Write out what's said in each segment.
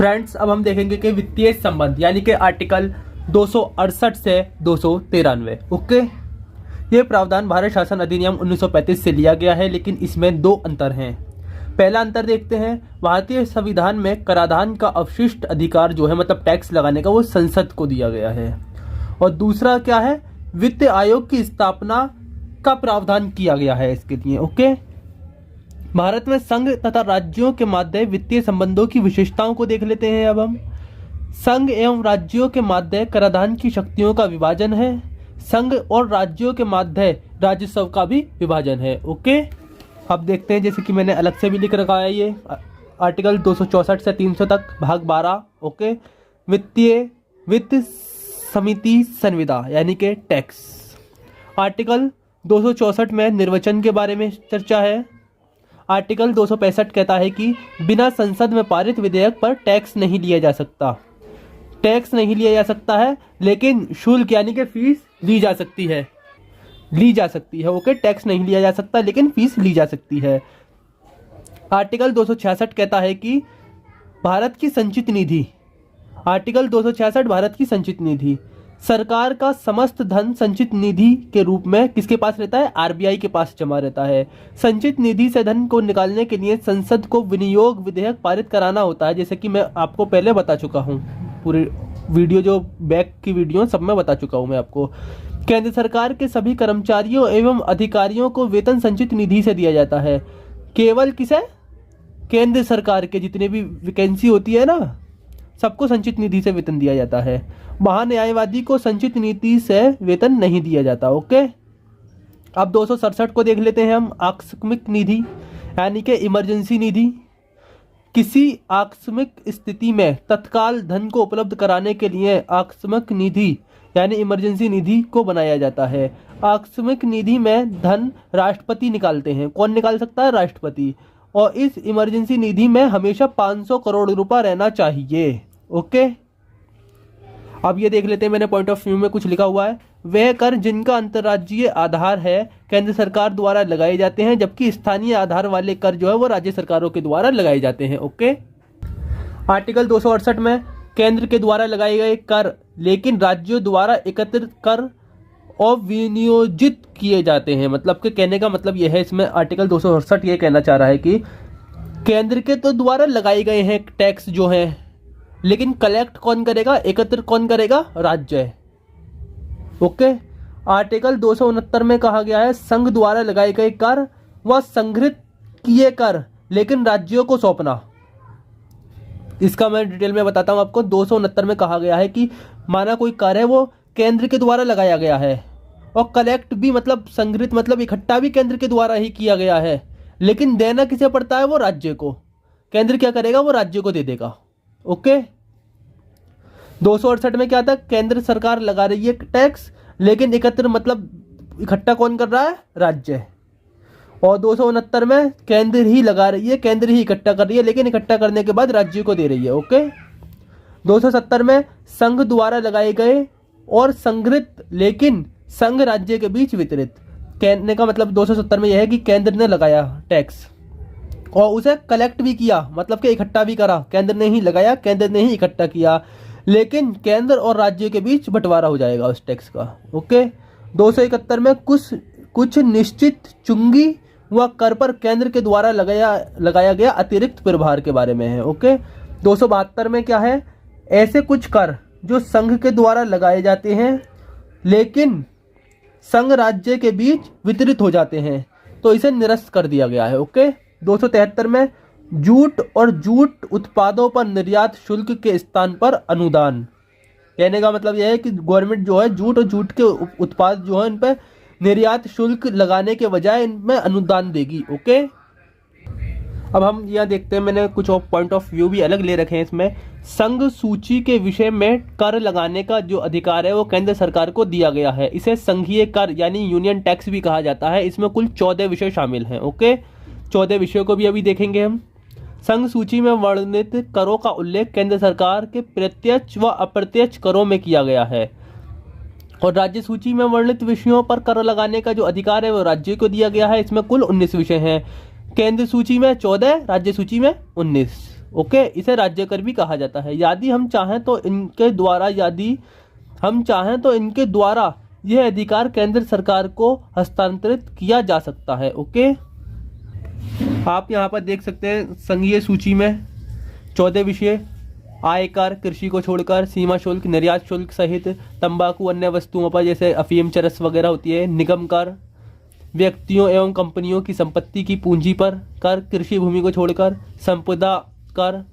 Friends, अब हम देखेंगे कि वित्तीय संबंध यानी कि आर्टिकल 268 से 293। ओके, ये प्रावधान भारत शासन अधिनियम 1935 से लिया गया है, लेकिन इसमें दो अंतर हैं। पहला अंतर देखते हैं, भारतीय संविधान में कराधान का अवशिष्ट अधिकार जो है मतलब टैक्स लगाने का, वो संसद को दिया गया है। और दूसरा क्या है, वित्त आयोग की स्थापना का प्रावधान किया गया है इसके लिए। ओके, भारत में संघ तथा राज्यों के मध्य वित्तीय संबंधों की विशेषताओं को देख लेते हैं। अब हम संघ एवं राज्यों के मध्य कराधान की शक्तियों का विभाजन है। संघ और राज्यों के मध्य राजस्व का भी विभाजन है। ओके, अब देखते हैं, जैसे कि मैंने अलग से भी लिख रखा है, ये आर्टिकल 264 से 300 तक भाग 12। ओके, वित्त समिति संविदा यानी कि टैक्स। आर्टिकल 264 में निर्वचन के बारे में चर्चा है। आर्टिकल 265 कहता है कि बिना संसद में पारित विधेयक पर टैक्स नहीं लिया जा सकता। टैक्स नहीं लिया जा सकता है, लेकिन शुल्क यानी कि फीस ली जा सकती है। ओके, टैक्स नहीं लिया जा सकता, लेकिन फीस ली जा सकती है। आर्टिकल 266 कहता है कि भारत की संचित निधि, आर्टिकल 266 भारत की संचित निधि, सरकार का समस्त धन संचित निधि के रूप में किसके पास रहता है, आरबीआई के पास जमा रहता है। संचित निधि से धन को निकालने के लिए संसद को विनियोग विधेयक पारित कराना होता है, जैसे कि मैं आपको पहले बता चुका हूँ। पूरी वीडियो जो बैक की वीडियो सब में बता चुका हूँ मैं आपको। केंद्र सरकार के सभी कर्मचारियों एवं अधिकारियों को वेतन संचित निधि से दिया जाता है। केवल किसे, केंद्र सरकार के जितने भी वैकेंसी होती है ना, सबको संचित निधि से वेतन दिया जाता है। महान्यायवादी को संचित नीति से वेतन नहीं दिया जाता। ओके, अब 267 को देख लेते हैं हम। आकस्मिक निधि यानी कि इमरजेंसी निधि, किसी आकस्मिक स्थिति में तत्काल धन को उपलब्ध कराने के लिए आकस्मिक निधि यानी इमरजेंसी निधि को बनाया जाता है। आकस्मिक निधि में धन राष्ट्रपति निकालते हैं। कौन निकाल सकता है, राष्ट्रपति। और इस इमरजेंसी निधि में हमेशा 500 करोड़ रुपया रहना चाहिए। ओके, अब ये देख लेते हैं, मैंने पॉइंट ऑफ व्यू में कुछ लिखा हुआ है। वह कर जिनका अंतर्राज्यीय आधार है केंद्र सरकार द्वारा लगाए जाते हैं, जबकि स्थानीय आधार वाले कर जो है वो राज्य सरकारों के द्वारा लगाए जाते हैं। ओके, आर्टिकल 268 में केंद्र के द्वारा लगाए गए कर लेकिन राज्यों द्वारा एकत्रित कर और विनियोजित किए जाते हैं। मतलब कि कहने का मतलब यह है, इसमें आर्टिकल 268 ये कहना चाह रहा है कि केंद्र के तो द्वारा लगाए गए हैं टैक्स जो हैं, लेकिन कलेक्ट कौन करेगा, एकत्रित कौन करेगा, राज्य। ओके, आर्टिकल 269 में कहा गया है संघ द्वारा लगाए गए कर व संग्रहित किए कर लेकिन राज्यों को सौंपना। इसका मैं डिटेल में बताता हूं आपको। 269 में कहा गया है कि माना कोई कर है वो केंद्र के द्वारा लगाया गया है, और कलेक्ट भी मतलब संग्रहित मतलब इकट्ठा भी केंद्र के द्वारा ही किया गया है, लेकिन देना किसे पड़ता है, वो राज्य को। केंद्र क्या करेगा, वो राज्य को दे देगा। ओके, 268 में क्या था, केंद्र सरकार लगा रही है टैक्स, लेकिन एकत्र मतलब इकट्ठा कौन कर रहा है, राज्य। और 269 में केंद्र ही लगा रही है, केंद्र ही इकट्ठा कर रही है, लेकिन इकट्ठा करने के बाद राज्य को दे रही है। ओके, 270 में संघ द्वारा लगाए गए और संग्रहित लेकिन संघ राज्य के बीच वितरित। कहने का मतलब 270 में यह है कि केंद्र ने लगाया टैक्स और उसे कलेक्ट भी किया, मतलब कि इकट्ठा भी करा। केंद्र ने ही लगाया, केंद्र ने ही इकट्ठा किया, लेकिन केंद्र और राज्य के बीच बंटवारा हो जाएगा उस टैक्स का। ओके, 271 में कुछ निश्चित चुंगी व कर पर केंद्र के द्वारा लगाया गया अतिरिक्त प्रभार के बारे में है। ओके, 272 में क्या है, ऐसे कुछ कर जो संघ के द्वारा लगाए जाते हैं लेकिन संघ राज्य के बीच वितरित हो जाते हैं, तो इसे निरस्त कर दिया गया है। ओके, 273 में जूट और जूट उत्पादों पर निर्यात शुल्क के स्थान पर अनुदान। कहने का मतलब यह है कि गवर्नमेंट जो है जूट और जूट के उत्पाद जो है इन पर निर्यात शुल्क लगाने के बजाय इनमें अनुदान देगी। ओके, अब हम यहाँ देखते हैं, मैंने कुछ और पॉइंट ऑफ व्यू भी अलग ले रखे हैं इसमें। संघ सूची के विषय में कर लगाने का जो अधिकार है वो केंद्र सरकार को दिया गया है। इसे संघीय कर यानी यूनियन टैक्स भी कहा जाता है। इसमें कुल 14 विषय शामिल हैं। ओके, 14 विषयों को भी अभी देखेंगे हम। संघ सूची में वर्णित करों का उल्लेख केंद्र सरकार के प्रत्यक्ष व अप्रत्यक्ष करों में किया गया है, और राज्य सूची में वर्णित विषयों पर कर लगाने का जो अधिकार है वो राज्य को दिया गया है। इसमें कुल 19 विषय हैं। केंद्र सूची में 14, राज्य सूची में 19। ओके, इसे राज्य कर भी कहा जाता है। यदि हम चाहें तो इनके द्वारा यह अधिकार केंद्र सरकार को हस्तांतरित किया जा सकता है। ओके, आप यहाँ पर देख सकते हैं संघीय सूची में 14 विषय, आयकर, कृषि को छोड़कर, सीमा शुल्क, निर्यात शुल्क सहित तंबाकू अन्य वस्तुओं पर जैसे अफीम, चरस वगैरह होती है, निगम कर, व्यक्तियों एवं कंपनियों की संपत्ति की पूंजी पर कर, कृषि भूमि को छोड़कर संपदा कर,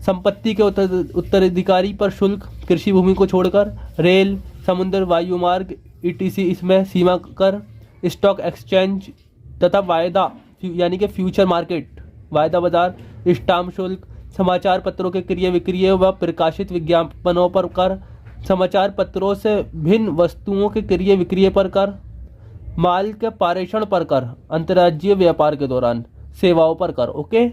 संपत्ति के उत्तराधिकारी पर शुल्क, कृषि भूमि को छोड़कर रेल, समुद्र, वायु मार्ग ईटीसी इसमें सीमा कर, स्टॉक एक्सचेंज तथा वायदा यानी कि फ्यूचर मार्केट, वायदा बाजार, स्टाम्प शुल्क, समाचार पत्रों के क्रय विक्रय व प्रकाशित विज्ञापनों पर कर, समाचार पत्रों से भिन्न वस्तुओं के क्रय विक्रय पर कर, माल के पारेषण पर कर, अंतर्राज्यीय व्यापार के दौरान सेवाओं पर कर। ओके,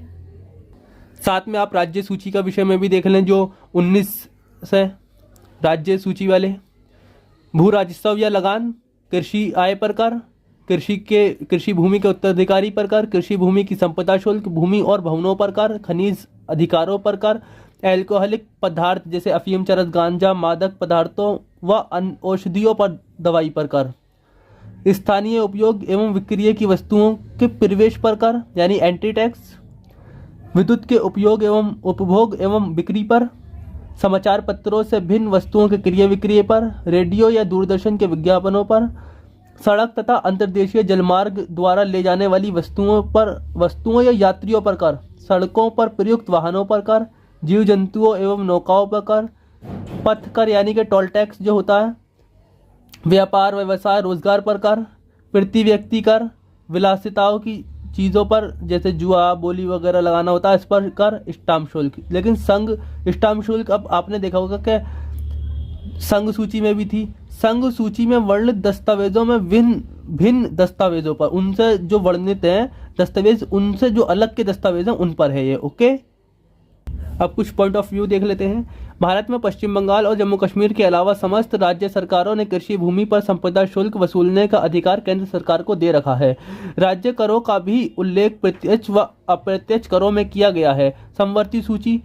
साथ में आप राज्य सूची का विषय में भी देख लें जो 19 से राज्य सूची वाले, भू राजस्व या लगान, कृषि आय पर कर, कृषि भूमि के उत्तराधिकारी पर कर, कृषि भूमि की संपदा शुल्क, भूमि और भवनों पर कर, खनिज अधिकारों पर कर, एल्कोहलिक पदार्थ जैसे अफीम, चरस, गांजा, मादक पदार्थों व औषधियों पर दवाई पर कर, स्थानीय उपयोग एवं विक्रय की वस्तुओं के प्रवेश पर कर यानी एंट्री टैक्स, विद्युत के उपयोग एवं उपभोग एवं बिक्री पर, समाचार पत्रों से भिन्न वस्तुओं के क्रय विक्रय पर, रेडियो या दूरदर्शन के विज्ञापनों पर, सड़क तथा अंतर्देशीय जलमार्ग द्वारा ले जाने वाली वस्तुओं या यात्रियों पर कर, सड़कों पर प्रयुक्त वाहनों पर कर, जीव जंतुओं एवं नौकाओं पर कर, पथ कर यानी कि टोल टैक्स जो होता है, व्यापार व्यवसाय रोजगार पर कर, प्रति व्यक्ति कर, विलासिताओं की चीज़ों पर जैसे जुआ बोली वगैरह लगाना होता है इस पर कर, स्टाम्प शुल्क। लेकिन संघ स्टाम्प शुल्क अब आपने देखा होगा कि संघ सूची में भी थी, संघ सूची में वर्णित दस्तावेजों में भिन्न दस्तावेजों पर, उनसे जो वर्णित हैं दस्तावेज उनसे जो अलग के दस्तावेज हैं उन पर है ये। ओके, अब कुछ पॉइंट ऑफ व्यू देख लेते हैं। भारत में पश्चिम बंगाल और जम्मू कश्मीर के अलावा समस्त राज्य सरकारों ने कृषि भूमि पर संपदा शुल्क वसूलने का अधिकार केंद्र सरकार को दे रखा है। राज्य करों का भी उल्लेख प्रत्यक्ष व अप्रत्यक्ष करों में किया गया है। समवर्ती सूची,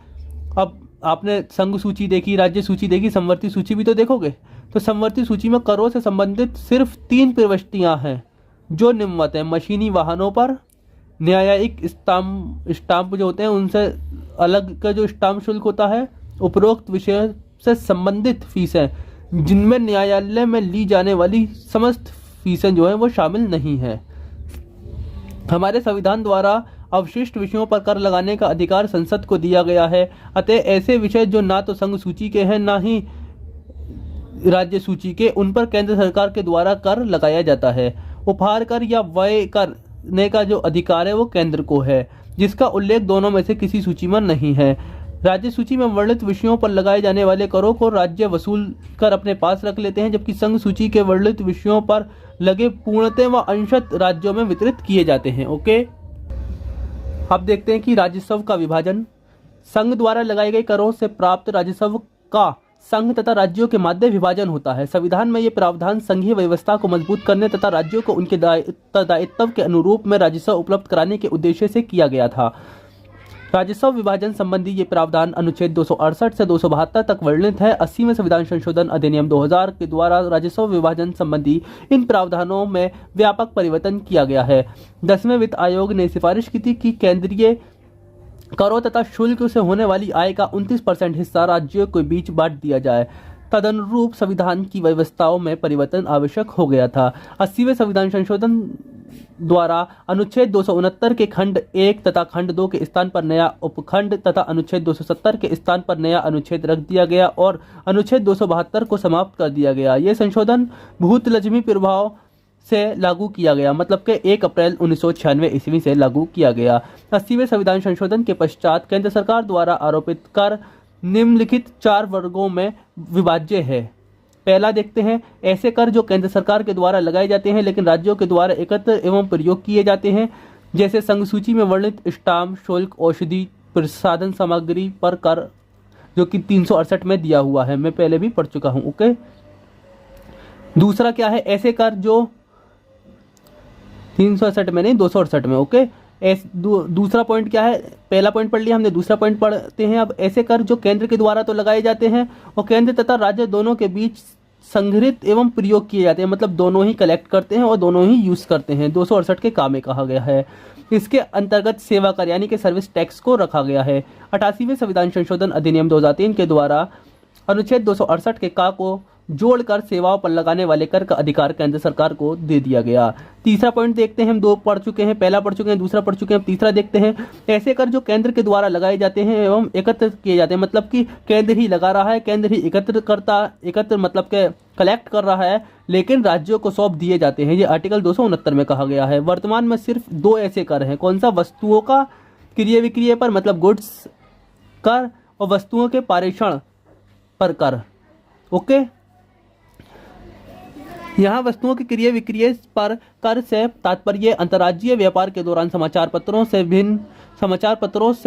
अब आपने संघ सूची देखी, राज्य सूची देखी, समवर्ती सूची भी तो देखोगे। तो समवर्ती सूची में करों से संबंधित सिर्फ 3 प्रविष्टियां हैं जो निम्नवत हैं। मशीनी वाहनों पर, न्यायिक स्टाम्प जो होते हैं उनसे अलग का जो स्टाम्प शुल्क होता है, उपरोक्त विषय से संबंधित फीसें जिनमें न्यायालय में ली जाने वाली समस्त फीसें जो है वो शामिल नहीं है। हमारे संविधान द्वारा अवशिष्ट विषयों पर कर लगाने का अधिकार संसद को दिया गया है। अतः ऐसे विषय जो ना तो संघ सूची के हैं ना ही राज्य सूची के, उन पर केंद्र सरकार के द्वारा कर लगाया जाता है। उपहार कर या व्यय करने का जो अधिकार है वो केंद्र को है, जिसका उल्लेख दोनों में से किसी सूची में नहीं है। राज्य सूची में वर्णित विषयों पर लगाए जाने वाले करों को राज्य वसूल कर अपने पास रख लेते हैं, जबकि संघ सूची के वर्णित विषयों पर लगे पूर्णतः व अंशतः राज्यों में वितरित किए जाते हैं। ओके, अब देखते हैं कि राजस्व का विभाजन। संघ द्वारा लगाए गए करों से प्राप्त राजस्व का संघ तथा राज्यों के मध्य विभाजन होता है। संविधान में ये प्रावधान संघीय व्यवस्था को मजबूत करने तथा राज्यों को उनके दायित्व के अनुरूप में राजस्व उपलब्ध कराने के उद्देश्य से किया गया था। राजस्व विभाजन संबंधी ये प्रावधान अनुच्छेद 268 से 272 तक वर्णित है। 80वें संविधान संशोधन अधिनियम 2000 के द्वारा राजस्व विभाजन संबंधी इन प्रावधानों में व्यापक परिवर्तन किया गया है। 10वें वित्त आयोग ने सिफारिश की थी कि केंद्रीय करों तथा शुल्क से होने वाली आय का 29% हिस्सा राज्यों के बीच बांट दिया जाए। तदनुरूप संविधान की व्यवस्थाओं में परिवर्तन आवश्यक हो गया था। 80वें संविधान संशोधन द्वारा अनुच्छेद 269 के खंड 1 तथा खंड 2 के स्थान पर नया उपखंड तथा अनुच्छेद 270 के स्थान पर नया अनुच्छेद रख दिया गया और अनुच्छेद 272 को समाप्त कर दिया गया। यह संशोधन भूतलक्ष्मी प्रभाव से लागू किया गया, मतलब कि 1 अप्रैल 1996 ईस्वी से लागू किया गया। 80वें संविधान संशोधन के पश्चात केंद्र सरकार द्वारा आरोपित कर निम्नलिखित 4 वर्गों में विभाज्य है। पहला देखते हैं, ऐसे कर जो केंद्र सरकार के द्वारा लगाए जाते हैं लेकिन राज्यों के द्वारा एकत्र एवं प्रयोग किए जाते हैं, जैसे संघ सूची में वर्णित स्टाम्प शुल्क, औषधि, प्रसाधन सामग्री पर कर जो कि 368 में दिया हुआ है, मैं पहले भी पढ़ चुका हूं। ओके, दूसरा क्या है, ऐसे कर जो 368 में नहीं 268 में। ओके, दूसरा पॉइंट क्या है, पहला पॉइंट पढ़ लिया हमने, दूसरा पॉइंट पढ़ते हैं अब। ऐसे कर जो केंद्र के द्वारा तो लगाए जाते हैं और केंद्र तथा राज्य दोनों के बीच संग्रहित एवं प्रयोग किए जाते हैं, मतलब दोनों ही कलेक्ट करते हैं और दोनों ही यूज करते हैं। 268 के काम में कहा गया है। इसके अंतर्गत सेवा कर यानी कि सर्विस टैक्स को रखा गया है। 88वें संविधान संशोधन अधिनियम 2003 के द्वारा अनुच्छेद 268 के का को जोड़कर सेवाओं पर लगाने वाले कर का अधिकार केंद्र सरकार को दे दिया गया। तीसरा पॉइंट देखते हैं, हम दो पढ़ चुके हैं, पहला पढ़ चुके हैं, दूसरा पढ़ चुके हैं, अब तीसरा देखते हैं। ऐसे कर जो केंद्र के द्वारा लगाए जाते हैं एवं एकत्र किए जाते हैं, मतलब कि केंद्र ही लगा रहा है, केंद्र ही एकत्र मतलब के कलेक्ट कर रहा है, लेकिन राज्यों को सौंप दिए जाते हैं। ये आर्टिकल 269 में कहा गया है। वर्तमान में सिर्फ दो ऐसे कर हैं, कौन सा, वस्तुओं का क्रय विक्रय पर मतलब गुड्स कर और वस्तुओं के पारेषण पर कर। ओके, यहाँ वस्तुओं की क्रय विक्रय पर कर से तात्पर्य अंतर्राज्यीय व्यापार के दौरान समाचार पत्रों से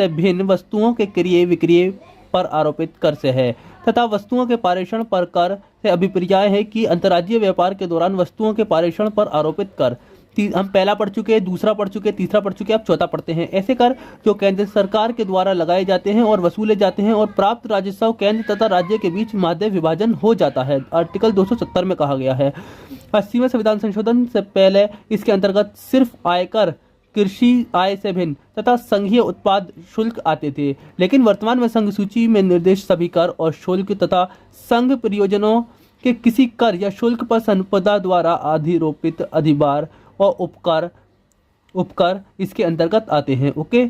भिन्न वस्तुओं के क्रय विक्रय पर आरोपित कर से है, तथा वस्तुओं के पारेषण पर कर से अभिप्राय है कि अंतर्राज्यीय व्यापार के दौरान वस्तुओं के पारेषण पर आरोपित कर। हम पहला पढ़ चुके हैं, दूसरा पढ़ चुके हैं, तीसरा पढ़ चुके हैं, अब चौथा पढ़ते हैं। ऐसे कर जो केंद्र सरकार के द्वारा लगाए जाते हैं और वसूले जाते हैं और प्राप्त राजस्व केंद्र तथा राज्य के बीच माध्य विभाजन हो जाता है, आर्टिकल 270 में कहा गया है। 80वें संविधान संशोधन से पहले इसके अंतर्गत सिर्फ आयकर, कृषि आय से भिन्न तथा संघीय उत्पाद शुल्क आते थे, लेकिन वर्तमान में संघ सूची में निर्देश सभी कर और शुल्क तथा संघ परियोजनाओं के किसी कर या शुल्क पर संपदा द्वारा अधिरोपित अधिभार और उपकर इसके अंतर्गत आते हैं। ओके,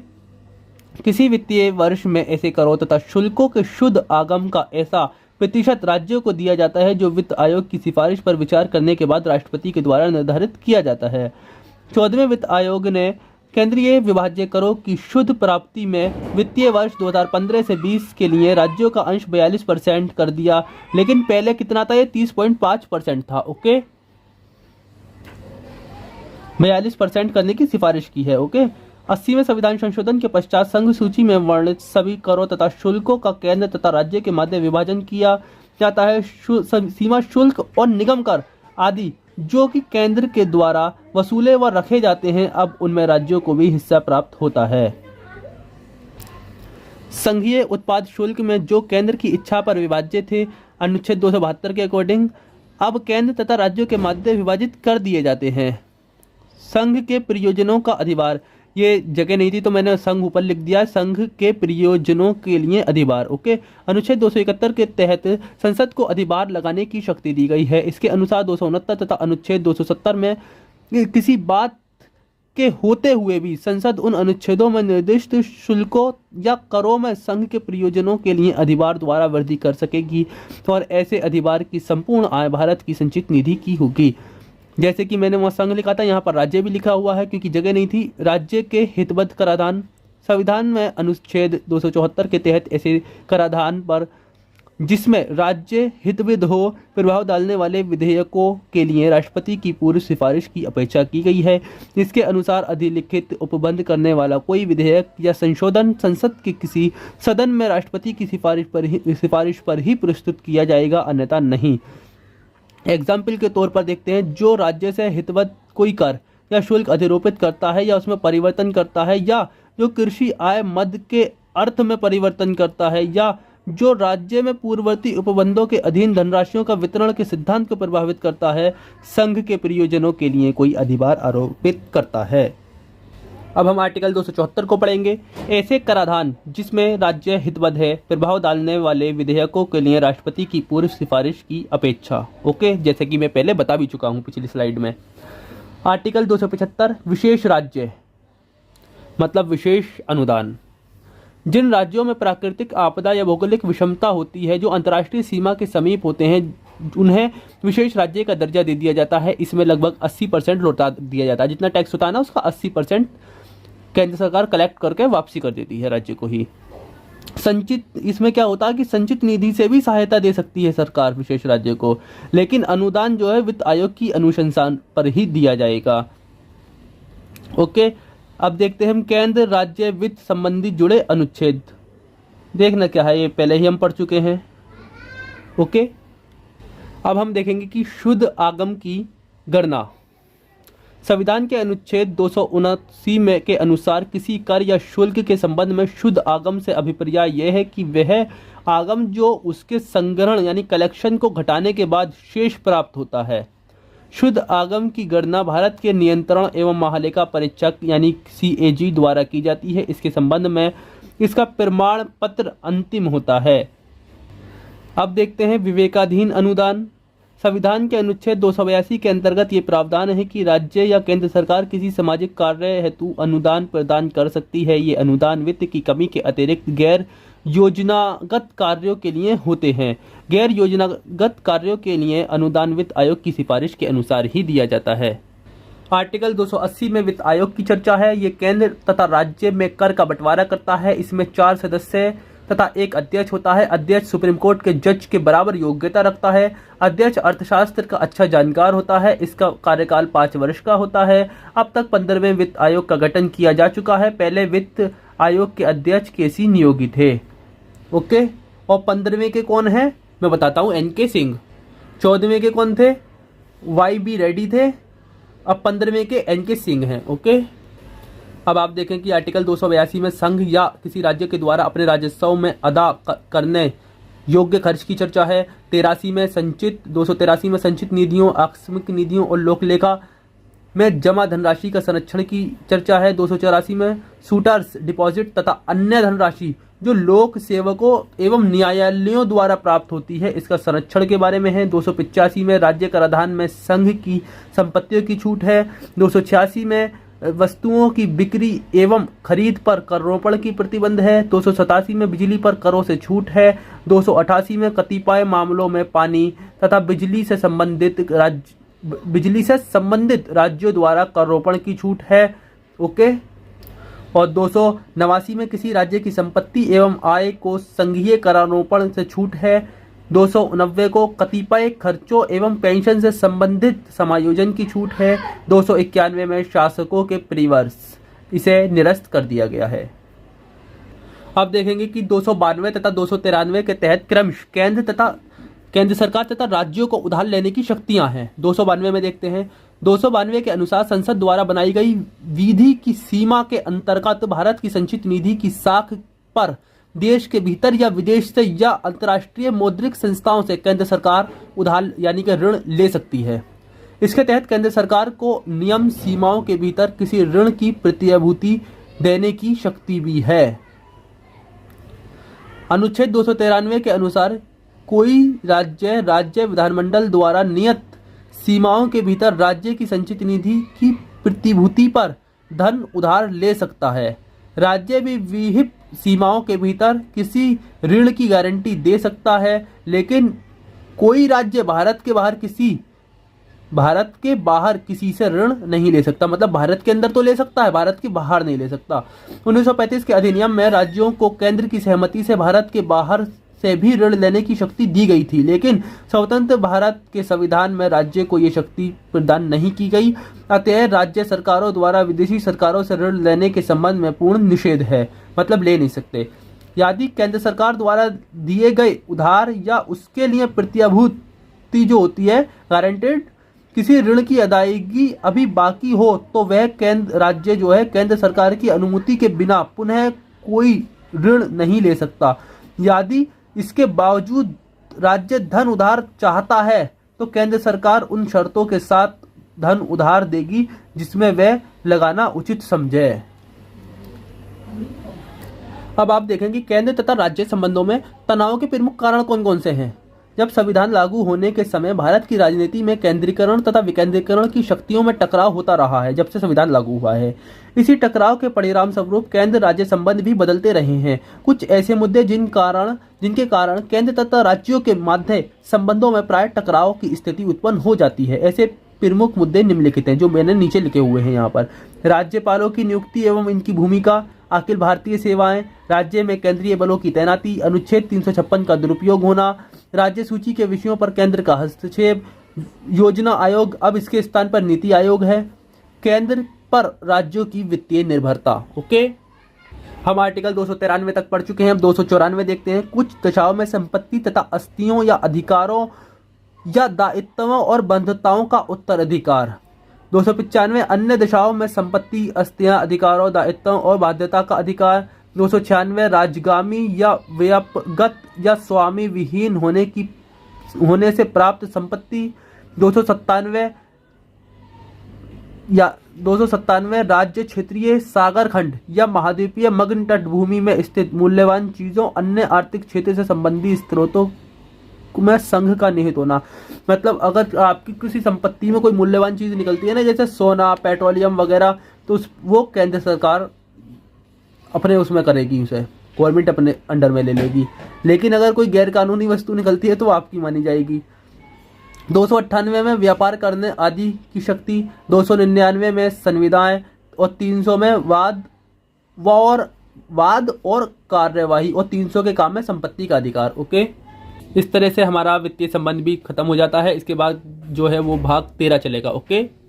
किसी वित्तीय वर्ष में ऐसे करों तथा शुल्कों के शुद्ध आगम का ऐसा प्रतिशत राज्यों को दिया जाता है जो वित्त आयोग की सिफारिश पर विचार करने के बाद राष्ट्रपति के द्वारा निर्धारित किया जाता है। 14वें वित्त आयोग ने केंद्रीय विभाज्य करों की शुद्ध प्राप्ति में वित्तीय वर्ष 2015 से 20 के लिए राज्यों का अंश 42% कर दिया, लेकिन पहले कितना था, ये 30.5% था। ओके, 42% करने की सिफारिश की है। ओके, 80वें संविधान संशोधन के पश्चात संघ सूची में वर्णित सभी करों तथा शुल्कों का केंद्र तथा राज्य के मध्य विभाजन किया जाता है। सीमा शुल्क और निगम कर आदि जो कि केंद्र के द्वारा वसूले व रखे जाते हैं, अब उनमें राज्यों को भी हिस्सा प्राप्त होता है। संघीय उत्पाद शुल्क में जो केंद्र की इच्छा पर विभाज्य थे, अनुच्छेद 272 के अकॉर्डिंग अब केंद्र तथा राज्यों के मध्य विभाजित कर दिए जाते हैं। संघ के प्रयोजनों का अधिभार, ये जगह नहीं थी तो मैंने संघ ऊपर लिख दिया, संघ के प्रयोजनों के लिए अधिभार। ओके, अनुच्छेद 271 के तहत संसद को अधिभार लगाने की शक्ति दी गई है। इसके अनुसार 269 तथा अनुच्छेद 270 में किसी बात के होते हुए भी संसद उन अनुच्छेदों में निर्दिष्ट शुल्कों या करों में संघ के प्रयोजनों के लिए अधिभार द्वारा वृद्धि कर सकेगी और ऐसे अधिभार की संपूर्ण आय भारत की संचित निधि की होगी। जैसे कि मैंने वहाँ संघ लिखा था, यहाँ पर राज्य भी लिखा हुआ है क्योंकि जगह नहीं थी। राज्य के हितबद्ध कराधान, संविधान में अनुच्छेद 274 के तहत ऐसे कराधान पर जिसमें राज्य हितविद हो प्रभाव डालने वाले विधेयकों के लिए राष्ट्रपति की पूर्व सिफारिश की अपेक्षा की गई है। इसके अनुसार अधिलिखित उपबंध करने वाला कोई विधेयक या संशोधन संसद के किसी सदन में राष्ट्रपति की सिफारिश पर ही प्रस्तुत किया जाएगा, अन्यथा नहीं। एग्जाम्पल के तौर पर देखते हैं, जो राज्य से हितवत कोई कर या शुल्क अधिरोपित करता है या उसमें परिवर्तन करता है, या जो कृषि आय मद के अर्थ में परिवर्तन करता है, या जो राज्य में पूर्ववर्ती उपबंधों के अधीन धनराशियों का वितरण के सिद्धांत को प्रभावित करता है, संघ के प्रयोजनों के लिए कोई अधिभार आरोपित करता है। अब हम आर्टिकल 274 को पढ़ेंगे। ऐसे कराधान जिसमें राज्य हितबद्ध है प्रभाव डालने वाले विधेयकों के लिए राष्ट्रपति की पूर्व सिफारिश की अपेक्षा। ओके, जैसे कि मैं पहले बता भी चुका हूं पिछली स्लाइड में। आर्टिकल 275 विशेष राज्य मतलब विशेष अनुदान। जिन राज्यों में प्राकृतिक आपदा या भौगोलिक विषमता होती है, जो अंतर्राष्ट्रीय सीमा के समीप होते हैं, उन्हें विशेष राज्य का दर्जा दे दिया जाता है। इसमें लगभग 80% लौटा दिया जाता है। जितना टैक्स होता है ना, उसका 80% केंद्र सरकार कलेक्ट करके वापसी कर देती है राज्य को ही। संचित, इसमें क्या होता है कि संचित निधि से भी सहायता दे सकती है सरकार विशेष राज्य को, लेकिन अनुदान जो है वित्त आयोग की अनुशंसा पर ही दिया जाएगा। ओके, अब देखते हैं हम केंद्र राज्य वित्त संबंधी जुड़े अनुच्छेद। देखना क्या है, ये पहले ही हम पढ़ चुके हैं। ओके, अब हम देखेंगे कि शुद्ध आगम की गणना। संविधान के अनुच्छेद 279 में के अनुसार किसी कर या शुल्क के संबंध में शुद्ध आगम से अभिप्राय यह है कि वह आगम जो उसके संग्रहण यानी कलेक्शन को घटाने के बाद शेष प्राप्त होता है। शुद्ध आगम की गणना भारत के नियंत्रण एवं महालेखा परीक्षक यानी CAG द्वारा की जाती है। इसके संबंध में इसका प्रमाण पत्र अंतिम होता है। अब देखते हैं विवेकाधीन अनुदान। संविधान के अनुच्छेद 282 के अंतर्गत ये प्रावधान है कि राज्य या केंद्र सरकार किसी सामाजिक कार्य हेतु अनुदान प्रदान कर सकती है। ये अनुदान वित्त की कमी के अतिरिक्त गैर योजनागत कार्यों के लिए होते हैं। गैर योजनागत कार्यों के लिए अनुदान वित्त आयोग की सिफारिश के अनुसार ही दिया जाता है। आर्टिकल 280 में वित्त आयोग की चर्चा है। ये केंद्र तथा राज्य में कर का बंटवारा करता है। इसमें 4 सदस्य तथा 1 अध्यक्ष होता है। अध्यक्ष सुप्रीम कोर्ट के जज के बराबर योग्यता रखता है। अध्यक्ष अर्थशास्त्र का अच्छा जानकार होता है। इसका कार्यकाल 5 वर्ष का होता है। अब तक 15वें वित्त आयोग का गठन किया जा चुका है। पहले वित्त आयोग के अध्यक्ष KC नियोगी थे। ओके, और 15वें के कौन है मैं बताता हूँ, NK सिंह। 14वें के कौन थे, YB रेड्डी थे। अब 15वें के NK सिंह हैं। ओके, अब आप देखें कि आर्टिकल 282 में संघ या किसी राज्य के द्वारा अपने राजस्व में अदा करने योग्य खर्च की चर्चा है। 283 में संचित निधियों, आकस्मिक निधियों और लोकलेखा में जमा धनराशि का संरक्षण की चर्चा है। 284 में शूटर्स डिपॉजिट तथा अन्य धनराशि जो लोक सेवकों एवं न्यायालयों द्वारा प्राप्त होती है, इसका संरक्षण के बारे में है। 285 में राज्य कराधान में संघ की संपत्तियों की छूट है। 286 में वस्तुओं की बिक्री एवं खरीद पर करोपण की प्रतिबंध है। 287 में बिजली पर करों से छूट है। 288 में कतिपय मामलों में पानी तथा बिजली से संबंधित राज्यों द्वारा करोपण की छूट है। ओके, और 289 में किसी राज्य की संपत्ति एवं आय को संघीय करारोपण से छूट है। 290 को कतिपय खर्चों एवं पेंशन से संबंधित समायोजन की छूट है। 291 में शासकों के परिवर्ष इसे निरस्त कर दिया गया है। अब देखेंगे कि 292 तथा 293 के तहत क्रमशः केंद्र सरकार तथा राज्यों को उधार लेने की शक्तियां हैं। 292 में देखते हैं, 292 के अनुसार संसद द्वारा बनाई गई विधि की सीमा के अंतर्गत भारत की संचित निधि की साख पर देश के भीतर या विदेश से या अंतर्राष्ट्रीय मौद्रिक संस्थाओं से केंद्र सरकार उधार यानी कि ऋण ले सकती है। इसके तहत केंद्र सरकार को नियम सीमाओं के भीतर किसी ऋण की प्रतिभूति देने की शक्ति भी है। अनुच्छेद 293 के अनुसार कोई राज्य विधानमंडल द्वारा नियत सीमाओं के भीतर राज्य की संचित निधि की प्रतिभूति पर धन उधार ले सकता है। राज्य भी विहित सीमाओं के भीतर किसी ऋण की गारंटी दे सकता है, लेकिन कोई राज्य भारत के बाहर किसी से ऋण नहीं ले सकता। मतलब भारत के अंदर तो ले सकता है, भारत के बाहर नहीं ले सकता। 1935 के अधिनियम में राज्यों को केंद्र की सहमति से भारत के बाहर से भी ऋण लेने की शक्ति दी गई थी, लेकिन स्वतंत्र भारत के संविधान में राज्य को ये शक्ति प्रदान नहीं की गई। अतः राज्य सरकारों द्वारा विदेशी सरकारों से ऋण लेने के संबंध में पूर्ण निषेध है, मतलब ले नहीं सकते। यदि केंद्र सरकार द्वारा दिए गए उधार या उसके लिए प्रतिभूति जो होती है गारंटेड किसी ऋण की अदायगी अभी बाकी हो, तो वह राज्य जो है केंद्र सरकार की अनुमति के बिना पुनः कोई ऋण नहीं ले सकता। यदि इसके बावजूद राज्य धन उधार चाहता है तो केंद्र सरकार उन शर्तों के साथ धन उधार देगी जिसमें वह लगाना उचित समझे। अब आप देखेंगे केंद्र तथा राज्य संबंधों में तनाव के प्रमुख कारण कौन कौन से हैं। जब संविधान लागू होने के समय भारत की राजनीति में केंद्रीकरण तथा विकेंद्रीकरण की शक्तियों में टकराव होता रहा है। जब से संविधान लागू हुआ है, इसी टकराव के परिणाम स्वरूप केंद्र राज्य संबंध भी बदलते रहे हैं। कुछ ऐसे मुद्दे जिनके कारण केंद्र तथा राज्यों के मध्य संबंधों में प्राय टकराव की स्थिति उत्पन्न हो जाती है। ऐसे प्रमुख मुद्दे निम्नलिखित हैं जो मैंने नीचे लिखे हुए हैं यहाँ पर। राज्यपालों की नियुक्ति एवं इनकी भूमिका, अखिल भारतीय सेवाएं, राज्य में केंद्रीय बलों की तैनाती, अनुच्छेद 356 का दुरुपयोग होना, राज्य सूची के विषयों पर केंद्र का हस्तक्षेप, योजना आयोग अब इसके स्थान पर नीति आयोग है, केंद्र पर राज्यों की वित्तीय निर्भरता। ओके, हम आर्टिकल 293 तक पढ़ चुके हैं। अब 294 देखते हैं। कुछ दशाओं में संपत्ति तथा आस्तियों या अधिकारों या दायित्वों और बंधुताओं का उत्तराधिकार। 295 अन्य दशाओं में संपत्ति, अस्थियां, अधिकारों, दायित्वों और बाध्यता का अधिकार। 296 राजगामी या व्यापगत या स्वामी विहीन होने से प्राप्त संपत्ति। 297 राज्य, क्षेत्रीय, सागर खंड या महाद्वीपीय मग्न तटभूमि में स्थित मूल्यवान चीजों, अन्य आर्थिक क्षेत्र से संबंधी स्रोतों में संघ का निहित होना। मतलब अगर आपकी किसी संपत्ति में कोई मूल्यवान चीज निकलती है ना, जैसे सोना, पेट्रोलियम वगैरह, तो वो केंद्र सरकार अपने उसमें करेगी, उसे गवर्नमेंट अपने अंडर में ले लेगी। लेकिन अगर कोई गैर कानूनी वस्तु निकलती है तो वो आपकी मानी जाएगी। 298 में व्यापार करने आदि की शक्ति। 299 में संविदाएं और 300 में वाद और कार्यवाही और 300 के काम में संपत्ति का अधिकार। ओके, इस तरह से हमारा वित्तीय संबंध भी खत्म हो जाता है। इसके बाद जो है वो भाग 13 चलेगा। ओके।